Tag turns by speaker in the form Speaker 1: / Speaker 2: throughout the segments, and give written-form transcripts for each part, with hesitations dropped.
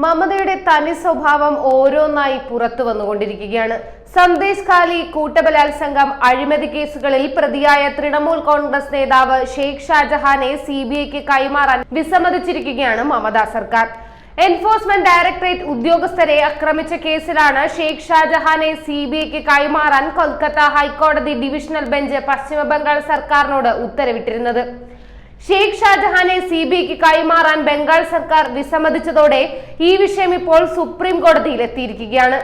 Speaker 1: മമതയുടെ തനി സ്വഭാവം ഓരോന്നായി പുറത്തു വന്നുകൊണ്ടിരിക്കുകയാണ്. സന്ദേശ് ഖാലി കൂട്ടബലാത്സംഗം അഴിമതി കേസുകളിൽ പ്രതിയായ തൃണമൂൽ കോൺഗ്രസ് നേതാവ് ഷെയ്ഖ് ഷാജഹാനെ സിബിഐക്ക് കൈമാറാൻ വിസമ്മതിച്ചിരിക്കുകയാണ് മമതാ സർക്കാർ. എൻഫോഴ്സ്മെന്റ് ഡയറക്ടറേറ്റ് ഉദ്യോഗസ്ഥരെ ആക്രമിച്ച കേസിലാണ് ഷെയ്ഖ് ഷാജഹാനെ സിബിഐക്ക് കൈമാറാൻ കൊൽക്കത്ത ഹൈക്കോടതി ഡിവിഷണൽ ബെഞ്ച് പശ്ചിമബംഗാൾ സർക്കാരിനോട് ഉത്തരവിട്ടിരുന്നത്. ഷെയ്ഖ് ഷാജഹാനെ സിബിഐക്ക് കൈമാറാൻ ബംഗാൾ സർക്കാർ വിസമ്മതിച്ചതോടെ ഈ വിഷയം ഇപ്പോൾ സുപ്രീം കോടതിയിൽ എത്തിയിരിക്കുകയാണ്.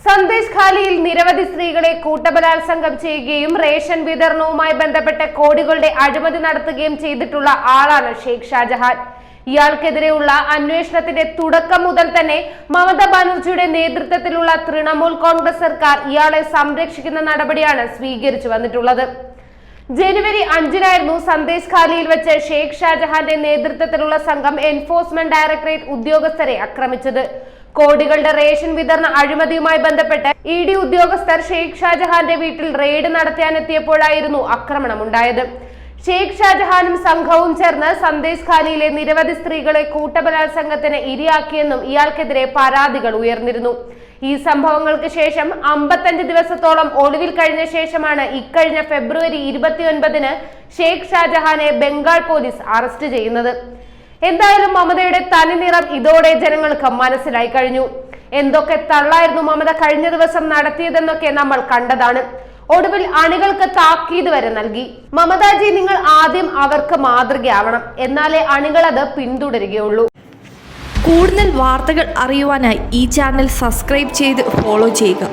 Speaker 1: സന്ദേശ് ഖാലിയിൽ നിരവധി സ്ത്രീകളെ കൂട്ടബലാത്സംഗം ചെയ്യുകയും റേഷൻ വിതരണവുമായി ബന്ധപ്പെട്ട കോടികളുടെ അഴിമതി നടത്തുകയും ചെയ്തിട്ടുള്ള ആളാണ് ഷെയ്ഖ് ഷാജഹാൻ. ഇയാൾക്കെതിരെയുള്ള അന്വേഷണത്തിന്റെ തുടക്കം മുതൽ തന്നെ മമതാ ബാനർജിയുടെ നേതൃത്വത്തിലുള്ള തൃണമൂൽ കോൺഗ്രസ് സർക്കാർ ഇയാളെ സംരക്ഷിക്കുന്ന നടപടിയാണ് സ്വീകരിച്ചു വന്നിട്ടുള്ളത്. ജനുവരി 5-നായിരുന്നു സന്ദേശ് ഖാലിയിൽ വെച്ച് ഷെയ്ഖ് ഷാജഹാന്റെ നേതൃത്വത്തിലുള്ള സംഘം എൻഫോഴ്സ്മെന്റ് ഡയറക്ടറേറ്റ് ഉദ്യോഗസ്ഥരെ ആക്രമിച്ചത്. കോടികളുടെ റേഷൻ വിതരണ അഴിമതിയുമായി ബന്ധപ്പെട്ട് ഇഡി ഉദ്യോഗസ്ഥർ ഷെയ്ഖ് ഷാജഹാന്റെ വീട്ടിൽ റെയ്ഡ് നടത്താനെത്തിയപ്പോഴായിരുന്നു ആക്രമണമുണ്ടായത്. ഷെയ്ഖ് ഷാജഹാനും സംഘവും ചേർന്ന് സന്ദേശ് ഖാലിയിലെ നിരവധി സ്ത്രീകളെ കൂട്ടബലാത്സംഗത്തിന് ഇരയാക്കിയെന്നും ഇയാൾക്കെതിരെ പരാതികൾ ഉയർന്നിരുന്നു. ഈ സംഭവങ്ങൾക്ക് ശേഷം 55 ദിവസത്തോളം ഒളിവിൽ കഴിഞ്ഞ ശേഷമാണ് ഇക്കഴിഞ്ഞ ഫെബ്രുവരി 29-ന് ഷെയ്ഖ് ഷാജഹാനെ ബംഗാൾ പോലീസ് അറസ്റ്റ് ചെയ്യുന്നത്. എന്തായാലും മമതയുടെ തനി നിറം ഇതോടെ ജനങ്ങൾക്ക് മനസ്സിലായി കഴിഞ്ഞു. എന്തൊക്കെ തള്ളായിരുന്നു മമത കഴിഞ്ഞ ദിവസം നടത്തിയതെന്നൊക്കെ നമ്മൾ കണ്ടതാണ്. ഒടുവിൽ അണികൾക്ക് താക്കീത് വരെ നൽകി. മമതാജി, നിങ്ങൾ ആദ്യം അവർക്ക് മാതൃകയാവണം, എന്നാലേ അണികൾ അത് പിന്തുടരുകയുള്ളൂ.
Speaker 2: കൂടുതൽ വാർത്തകൾ അറിയുവാനായി ഈ ചാനൽ സബ്സ്ക്രൈബ് ചെയ്ത് ഫോളോ ചെയ്യുക.